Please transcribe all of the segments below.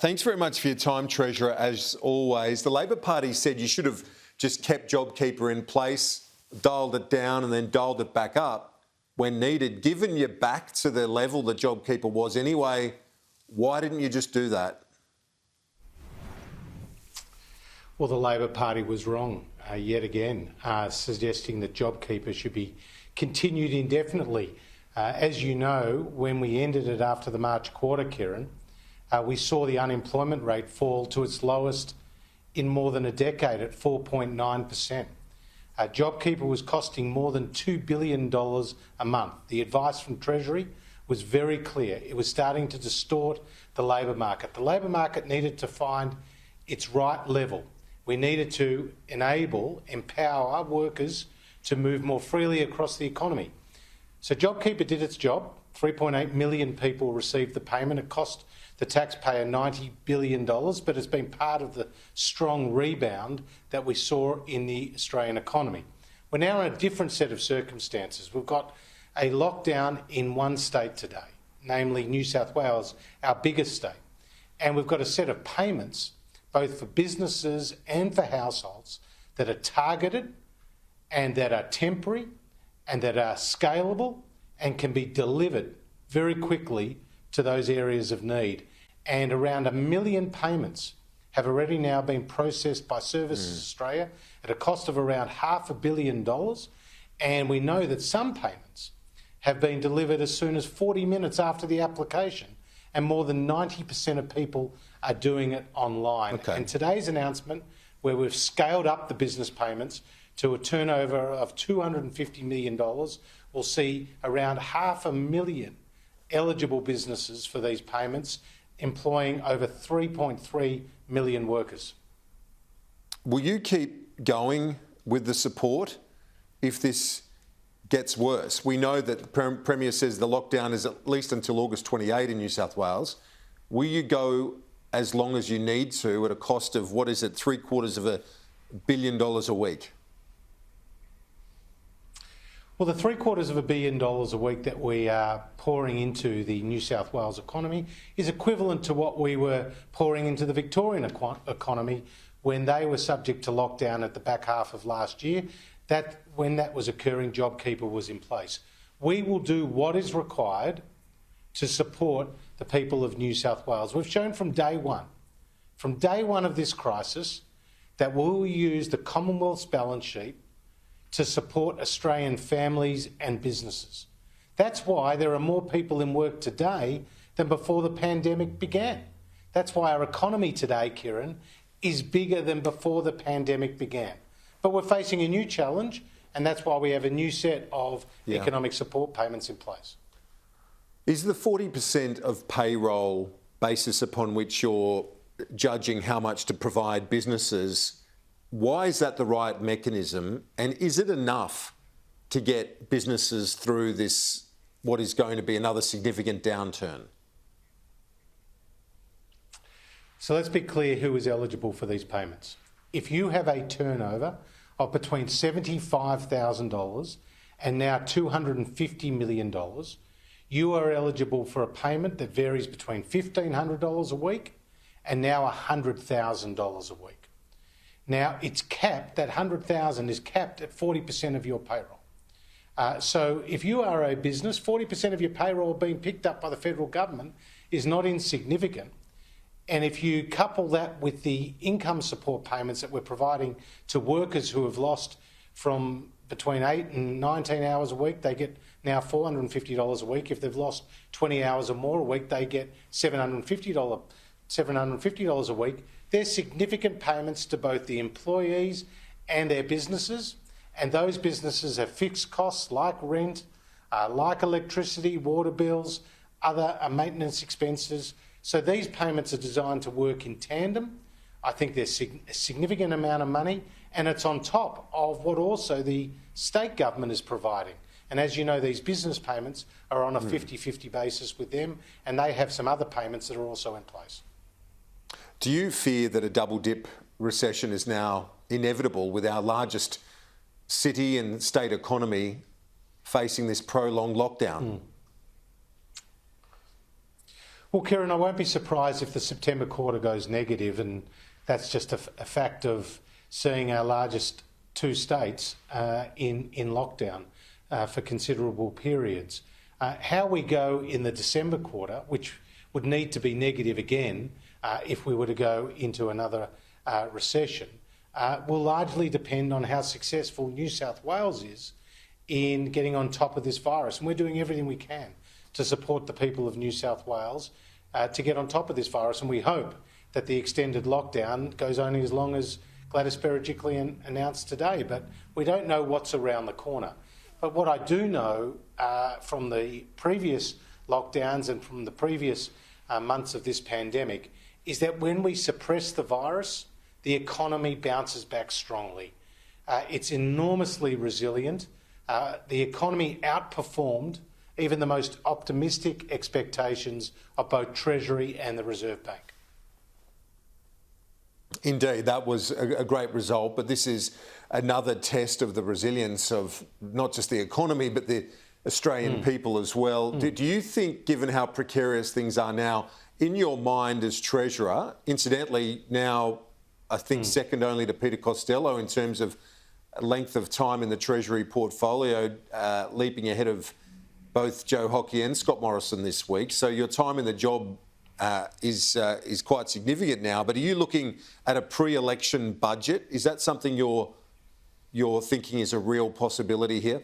Thanks very much for your time, Treasurer, as always. The Labor Party said you should have just kept JobKeeper in place, dialed it down and then dialed it back up when needed. Given you're back to the level that JobKeeper was anyway, why didn't you just do that? Well, the Labor Party was wrong yet again, suggesting that JobKeeper should be continued indefinitely. As you know, when we ended it after the March quarter, Kieran, we saw the unemployment rate fall to its lowest in more than a decade at 4.9%. JobKeeper was costing more than $2 billion a month. The advice from Treasury was very clear. It was starting to distort the labour market. The labour market needed to find its right level. We needed to empower workers to move more freely across the economy. So JobKeeper did its job. 3.8 million people received the payment. It cost the taxpayer $90 billion, but it's been part of the strong rebound that we saw in the Australian economy. We're now in a different set of circumstances. We've got a lockdown in one state today, namely New South Wales, our biggest state. And we've got a set of payments, both for businesses and for households, that are targeted and that are temporary and that are scalable and can be delivered very quickly to those areas of need. And around 1 million payments have already now been processed by Services Australia at a cost of around $500 million. And we know that some payments have been delivered as soon as 40 minutes after the application, and more than 90% of people are doing it online. Okay. And today's announcement, where we've scaled up the business payments to a turnover of $250 million, will see around 500,000 eligible businesses for these payments, employing over 3.3 million workers. Will you keep going with the support if this gets worse? We know that the Premier says the lockdown is at least until August 28 in New South Wales. Will you go as long as you need to at a cost of, $750 million a week? Well, the $750 million a week that we are pouring into the New South Wales economy is equivalent to what we were pouring into the Victorian economy when they were subject to lockdown at the back half of last year. When that was occurring, JobKeeper was in place. We will do what is required to support the people of New South Wales. We've shown from day one of this crisis, that we will use the Commonwealth's balance sheet to support Australian families and businesses. That's why there are more people in work today than before the pandemic began. That's why our economy today, Kieran, is bigger than before the pandemic began. But we're facing a new challenge, and that's why we have a new set of economic support payments in place. Is the 40% of payroll basis upon which you're judging how much to provide businesses, why is that the right mechanism? And is it enough to get businesses through this, what is going to be another significant downturn? So let's be clear who is eligible for these payments. If you have a turnover of between $75,000 and now $250 million, you are eligible for a payment that varies between $1,500 a week and now $100,000 a week. Now, it's capped, that $100,000 is capped at 40% of your payroll. So if you are a business, 40% of your payroll being picked up by the federal government is not insignificant. And if you couple that with the income support payments that we're providing to workers who have lost from between 8 and 19 hours a week, they get now $450 a week. If they've lost 20 hours or more a week, they get $750 a week. There's significant payments to both the employees and their businesses, and those businesses have fixed costs like rent, like electricity, water bills, other maintenance expenses. So these payments are designed to work in tandem. I think there's a significant amount of money, and it's on top of what also the state government is providing. And as you know, these business payments are on a 50-50 basis with them, and they have some other payments that are also in place. Do you fear that a double-dip recession is now inevitable with our largest city and state economy facing this prolonged lockdown? Well, Kieran, I won't be surprised if the September quarter goes negative, and that's just a fact of seeing our largest two states in lockdown for considerable periods. How we go in the December quarter, which would need to be negative again if we were to go into another recession, will largely depend on how successful New South Wales is in getting on top of this virus. And we're doing everything we can to support the people of New South Wales to get on top of this virus. And we hope that the extended lockdown goes only as long as Gladys Berejiklian announced today. But we don't know what's around the corner. But what I do know from the previous lockdowns and from the previous months of this pandemic is that when we suppress the virus, the economy bounces back strongly. It's enormously resilient. The economy outperformed even the most optimistic expectations of both Treasury and the Reserve Bank. Indeed, that was a great result, but this is another test of the resilience of not just the economy, but the Australian people as well. Do you think, given how precarious things are now, in your mind as Treasurer, incidentally now I think second only to Peter Costello in terms of length of time in the Treasury portfolio, leaping ahead of both Joe Hockey and Scott Morrison this week. So your time in the job is quite significant now. But are you looking at a pre-election budget? Is that something you're thinking is a real possibility here?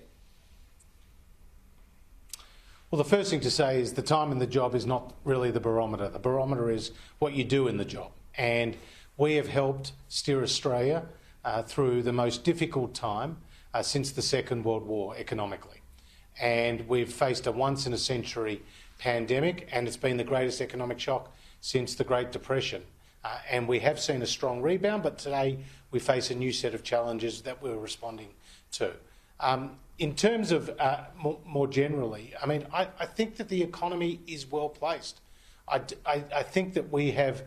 Well, the first thing to say is the time in the job is not really the barometer. The barometer is what you do in the job. And we have helped steer Australia through the most difficult time since the Second World War economically. And we've faced a once-in-a-century pandemic, and it's been the greatest economic shock since the Great Depression. And we have seen a strong rebound, but today we face a new set of challenges that we're responding to. In terms of more generally, I mean, I think that the economy is well placed. I think that we have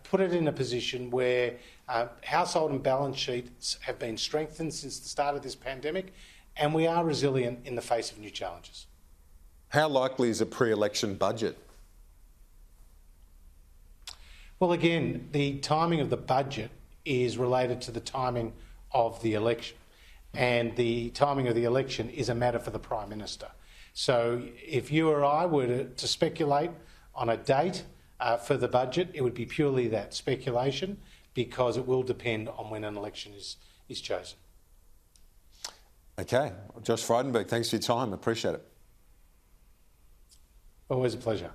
put it in a position where household and balance sheets have been strengthened since the start of this pandemic, and we are resilient in the face of new challenges. How likely is a pre-election budget? Well, again, the timing of the budget is related to the timing of the election, and the timing of the election is a matter for the Prime Minister. So if you or I were to speculate on a date for the budget, it would be purely that speculation, because it will depend on when an election is chosen. Okay. Josh Frydenberg, thanks for your time. Appreciate it. Always a pleasure.